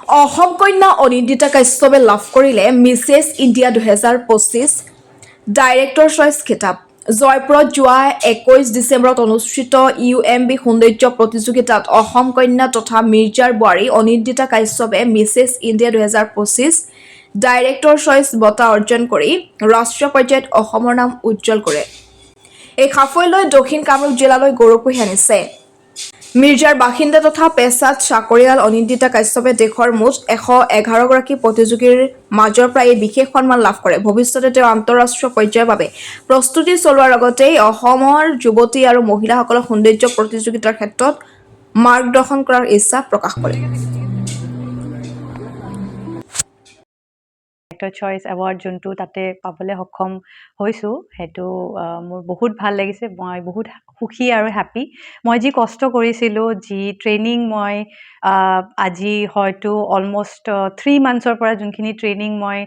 অসম কন্যা অনিন্দিতা কাশ্যপে লাভ কৰিলে মিছেছ ইণ্ডিয়া 2025 ডাইৰেক্টৰ চইচ খিতাপ। জয়পুৰত যোৱা 21 ডিচেম্বৰত অনুষ্ঠিত UMB সৌন্দৰ্য প্ৰতিযোগিতাত অসম কন্যা তথা মিৰ্জাৰ বোৱাৰী অনিন্দিতা কাশ্যপে মিছেছ ইণ্ডিয়া 2025 ডাইৰেক্টৰ চইচ বঁটা অৰ্জন কৰি ৰাষ্ট্ৰীয় পৰ্যায়ত অসমৰ নাম উজ্জ্বল কৰে। এই সাফল্যই দক্ষিণ কামৰূপ জিলালৈ গৌৰৱ কঢ়িয়াই আনিছে। মিৰ্জাৰ বাসিন্দা তথা পেছাত চাকৰিয়াল অনিন্দিতা কাশ্যপে দেশৰ মুঠ 111গৰাকী প্ৰতিযোগীৰ মাজৰ পৰা এই বিশেষ সন্মান লাভ কৰে। ভৱিষ্যতে তেওঁ আন্তঃৰাষ্ট্ৰীয় পৰ্যায়ৰ বাবে প্ৰস্তুতি চলোৱাৰ লগতে অসমৰ যুৱতী আৰু মহিলাসকলক সৌন্দৰ্য প্ৰতিযোগিতাৰ ক্ষেত্ৰত মাৰ্গদৰ্শন কৰাৰ ইচ্ছা প্ৰকাশ কৰে। ডাইৰেক্টৰ চইচ এৱাৰ্ড যোনটো তাতে পাবলৈ সক্ষম হৈছোঁ সেইটো মোৰ বহুত ভাল লাগিছে। মই বহুত সুখী আৰু হেপ্পী। মই যি কষ্ট কৰিছিলোঁ, যি ট্ৰেইনিং মই আজি হয়তো অলমষ্ট 3 মান্থছৰ পৰা যোনখিনি ট্ৰেইনিং মই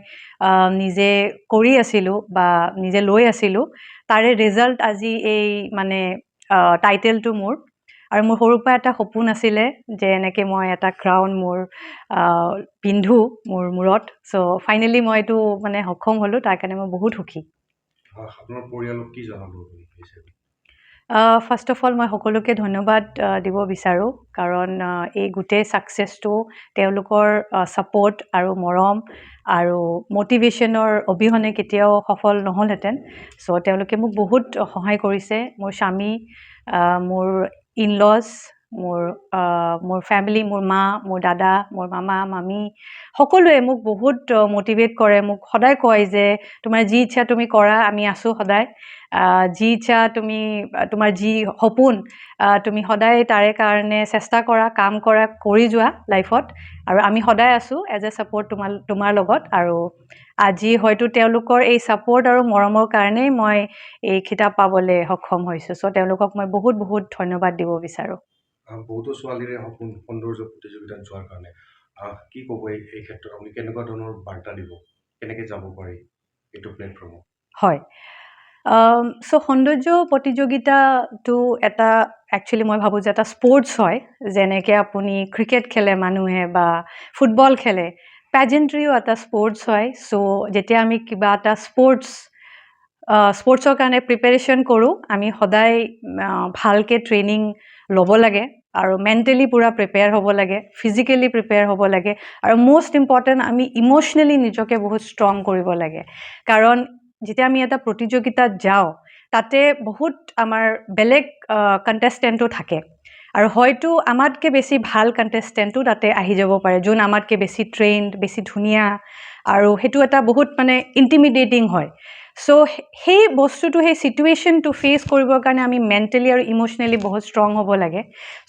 নিজে কৰি আছিলোঁ বা নিজে লৈ আছিলোঁ, তাৰে ৰিজাল্ট আজি এই মানে টাইটেলটো মোৰ। আৰু মোৰ সৰুৰ পৰা এটা সপোন আছিলে যে এনেকৈ মই এটা ক্ৰাউন মোৰ পিন্ধো মোৰ মূৰত। চ' ফাইনেলি মই এইটো মানে সক্ষম হ'লোঁ, তাৰ কাৰণে মই বহুত সুখী। আপোনাৰ পৰিয়ালক কি জনাব? ফাৰ্ষ্ট অফ অল মই সকলোকে ধন্যবাদ দিব বিচাৰোঁ, কাৰণ এই গোটেই ছাকচেছটো তেওঁলোকৰ ছাপৰ্ট আৰু মৰম আৰু মটিভেশ্যনৰ অবিহনে কেতিয়াও সফল নহ'লহেঁতেন। চ' তেওঁলোকে মোক বহুত সহায় কৰিছে। মোৰ স্বামী, মোৰ ইনলজ, মোৰ ফেমিলি, মোৰ মা, মোৰ দাদা, মোৰ মামা, মামী, সকলোৱে মোক বহুত মটিভেট কৰে। মোক সদায় কয় যে তোমাৰ যি ইচ্ছা তুমি কৰা, আমি আছোঁ সদায়। যি ইচ্ছা তুমি, তোমাৰ যি সপোন তুমি সদায় তাৰে কাৰণে চেষ্টা কৰা, কাম কৰা, কৰি যোৱা লাইফত, আৰু আমি সদায় আছোঁ এজ এ ছাপৰ্ট তোমাৰ লগত। আৰু আজি হয়তো তেওঁলোকৰ এই ছাপৰ্ট আৰু মৰমৰ কাৰণেই মই এই খিতাপ পাবলৈ সক্ষম হৈছোঁ। চ' তেওঁলোকক মই বহুত বহুত ধন্যবাদ দিব বিচাৰোঁ। বহুতো ছোৱালীৰে সপোন সৌন্দৰ্য প্ৰতিযোগিতাত যোৱাৰ কাৰণে কি ক'ব এই ক্ষেত্ৰত? আপুনি কেনেকুৱা ধৰণৰ বাৰ্তা দিব? কেনেকৈ যাব পাৰি এইটো প্লেটফৰ্মত? হয়, চ' সৌন্দৰ্য প্ৰতিযোগিতাটো এটা একচুৱেলি মই ভাবোঁ যে এটা স্পৰ্টছ হয়। যেনেকৈ আপুনি ক্ৰিকেট খেলে মানুহে বা ফুটবল খেলে, পেজেণ্ট্ৰিও এটা স্পৰ্টছ হয়। চ' যেতিয়া আমি কিবা এটা স্পৰ্টছৰ কাৰণে প্ৰিপেৰেশ্যন কৰোঁ, আমি সদায় ভালকৈ ট্ৰেইনিং ল'ব লাগে আৰু মেণ্টেলি পূৰা প্ৰিপেয়াৰ হ'ব লাগে, ফিজিকেলি প্ৰিপেয়াৰ হ'ব লাগে, আৰু মষ্ট ইম্পৰ্টেণ্ট আমি ইম'চনেলি নিজকে বহুত ষ্ট্ৰং কৰিব লাগে। কাৰণ যেতিয়া আমি এটা প্ৰতিযোগিতাত যাওঁ, তাতে বহুত আমাৰ বেলেগ কণ্টেষ্টেণ্টো থাকে, আৰু হয়তো আমাতকৈ বেছি ভাল কণ্টেষ্টেণ্টো তাতে আহি যাব পাৰে, যোন আমাতকৈ বেছি ট্ৰেইনড, বেছি ধুনীয়া, আৰু সেইটো এটা বহুত মানে ইণ্টিমিডেটিং হয়। চ' সেই বস্তুটো, সেই চিটুৱেশ্যনটো ফেচ কৰিবৰ কাৰণে আমি মেণ্টেলি আৰু ইম'চনেলি বহুত ষ্ট্ৰং হ'ব লাগে।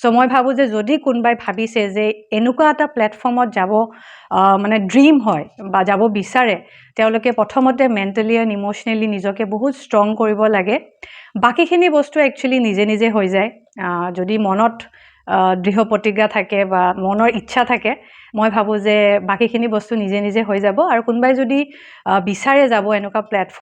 চ' মই ভাবোঁ যে যদি কোনোবাই ভাবিছে যে এনেকুৱা এটা প্লেটফৰ্মত যাব মানে ড্ৰিম হয় বা যাব বিচাৰে, তেওঁলোকে প্ৰথমতে মেণ্টেলি এণ্ড ইম'চনেলি নিজকে বহুত ষ্ট্ৰং কৰিব লাগে। বাকীখিনি বস্তু একচুৱেলি নিজে নিজে হৈ যায়। যদি মনত দৃঢ় প্ৰতিজ্ঞা থাকে বা মনৰ ইচ্ছা থাকে, মই ভাবোঁ যে বাকীখিনি বস্তু নিজে নিজে হৈ যাব। আৰু কোনোবাই যদি বিচাৰে যাব এনেকুৱা প্লেটফৰ্ম